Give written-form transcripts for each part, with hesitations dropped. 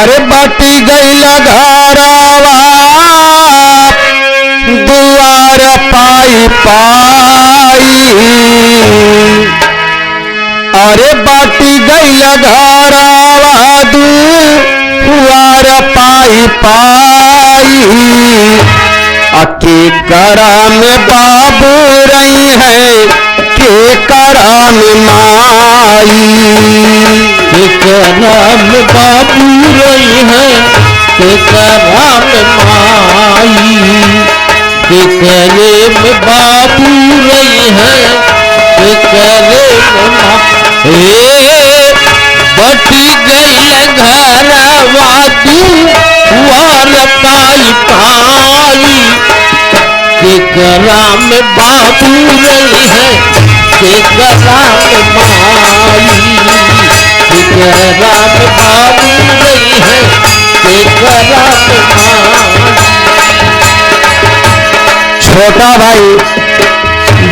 अरे बाटी गई घरवा दुआर पाई पाई, अरे बाटी गई घरवा दुआर पाई पाई, के करा में बाबू रही है के करा में माई, के करा में बाबू रही है के करा में माई, के करे में बाबू रही है के करे में माई। बटी गई घरवा दुआर पाई पाई, के करा में बाबू रही है के करा में माई, के करा में बाबू रही है के करा में माई। छोटा भाई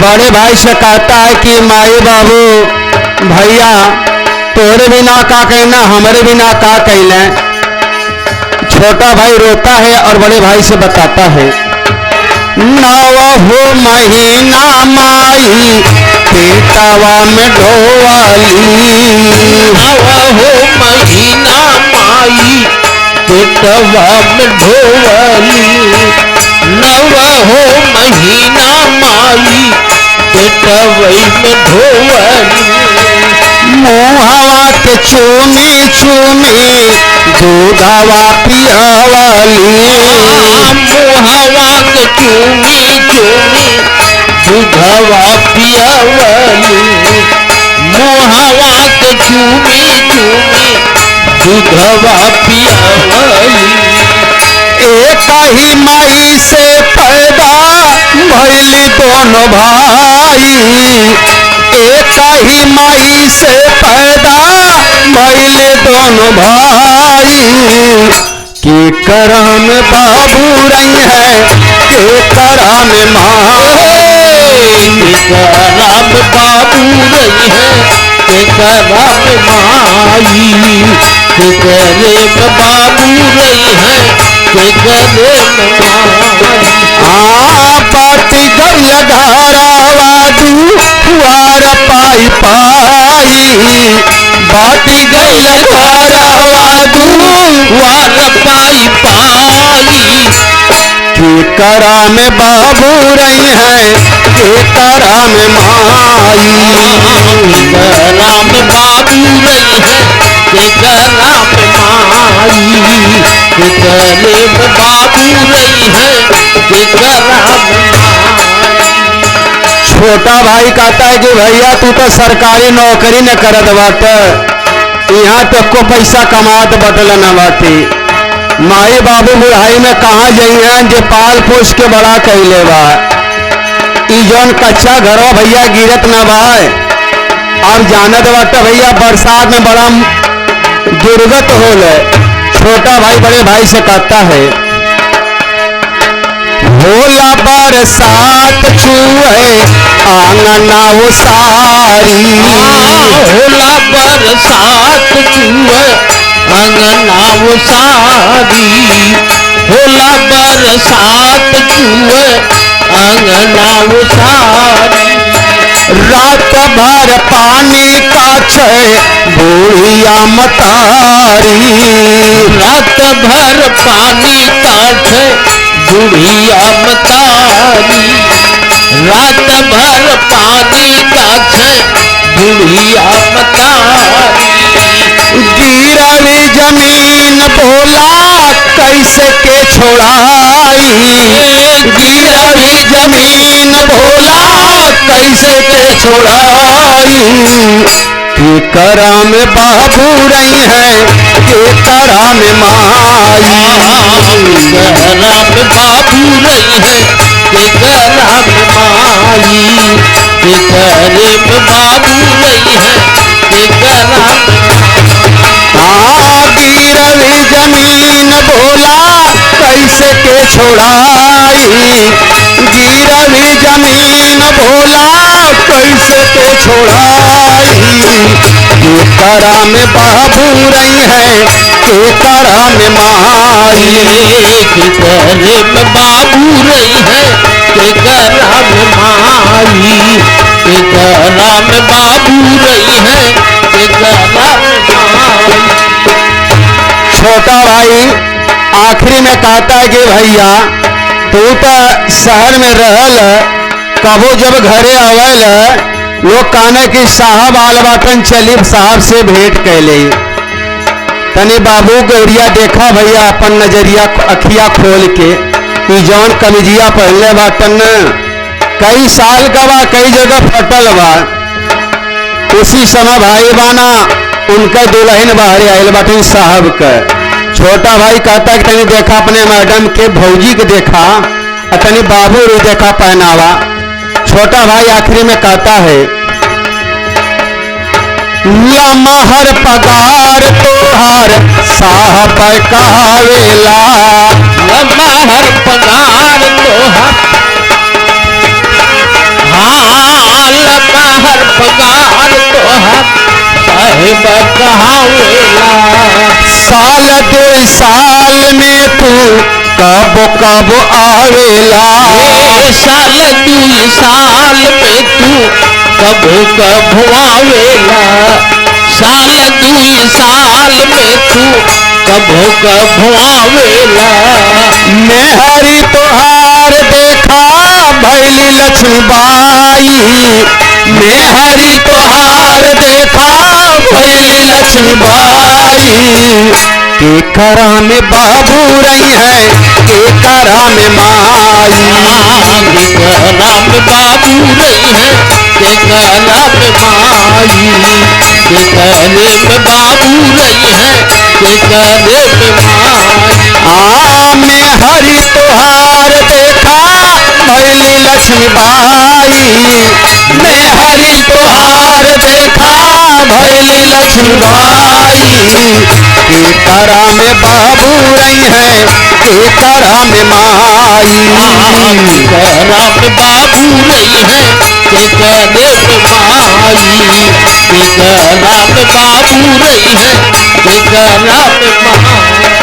बड़े भाई से कहता है कि माई बाबू भैया तोरे बिना का कहना हमारे बिना का कहना। छोटा भाई रोता है और बड़े भाई से बताता है, नवहो महीना माई पेटवा में ढोवाली, नवहो महीना माई पेटवा में ढोवाली, नवहो महीना माई पेटवई में ढोवाली। मुहवा के चूमी चूमी दूधवा पियावाली, मुहवा के चूमी चूमी दूधवा पियावाली, मुहवा के चूमी चूमी दूधवा पियावाली। एक ही माई से पैदा भइली दोनों भाई, एक ही माई से पैदा भइले दोनों भाई, के करा में बाबू रही है के करा में माई, के करा में बाबू रही है के करा में माई, के करे में बाबू रही है के करे में माई। बाटी गई घरवा दुआर पाई पाई, बाटी गई घरवा दुआर पाई पाई, के करा में बाबू रही है के करा में माई, करा में बाबू रही है के करा में माई, के करे में बाबू रही है के करा में माई। छोटा भाई कहता है कि भैया तू तो सरकारी नौकरी न करत बाट, यहाँ तक को पैसा कमात बटल न बाटी, माई बाबू बुढ़ाई में कहाँ जाइए जो पाल पोस के बड़ा कैले बा, ई जौन कच्चा घरवा भैया गिरत न भाई, और जानत बाट भैया बरसात में बड़ा दुर्गत होले। छोटा भाई बड़े भाई से कहता है, होला बरसात छुए आंगना उसारी, होला बरसात छुए आंगना उसारी, होला बरसात छुए आंगना उसारी। रात भर पानी का छे बूढ़िया मतारी, रात भर पानी का छे बुढ़िया मतारी, रात भर पानी का छे बुढ़िया मतारी। गिरवी जमीन बोला कैसे के छोड़ाई, गिरवी जमीन बोला कैसे के छोड़ाई, के करा में बाबू रही है के करा में माई, करा में बाबू रही है के करा में माई, के करे में बाबू रही है के करा में। गिरवी जमीन बोला कैसे के छोड़ाई, गिरवी जमीन बोला कैसे के छोड़ाई, के करा में बाबू रही है के करा में माई के करे में बाबू रही है के करा में माई के करा में बाबू रही है के करा में माई। छोटा भाई आखिरी में कहता है कि भैया तू तो शहर में रहल, कबो जब घरे आवल लोग कहने की साहब आल बाटन चली साहब से भेंट कैले। तनी बाबू गौरिया देखा भैया अपन नजरिया अखिया खोल के कि जौन कमीजिया पहले बाटन कई साल का बा, कई जगह फटल बा। उसी समय भाई बाना उनका दुल्हन बाहर आयल बाटन साहब का। छोटा भाई कहता कि तनी देखा अपने मैडम के भौजी के देखा, तनी बाबू रू देखा पहनावा। छोटा भाई आखिरी में कहता है लमहर पगार तोहार साहब कहावेला, लमहर पगार तोहार लमहर पगार तोहार साहिब कहावेला। साल दो साल में तू कब कब आवेला, साल 2 साल में तू कब कब आवेला। साल 2 साल में तू कब कब आवेला। मेहरी तोहार देखा भैली लक्ष्मीबाई, मेहरी तोहार देखा भैली लक्ष्मीबाई। के करा में बाबू रही है के करा में माई, के करा में बाबू रही है के करा में माई। के करे में बाबू रही है के करे में माई। मेहरी तोहार देखा भैली लक्ष्मीबाई, मेहरी तोहार देखा भैली लक्ष्मीबाई। के करा में बाबू रही है के करा में माई, के करा में बाबू रही है के करे में माई। के करा में बाबू रही है के करा में माई।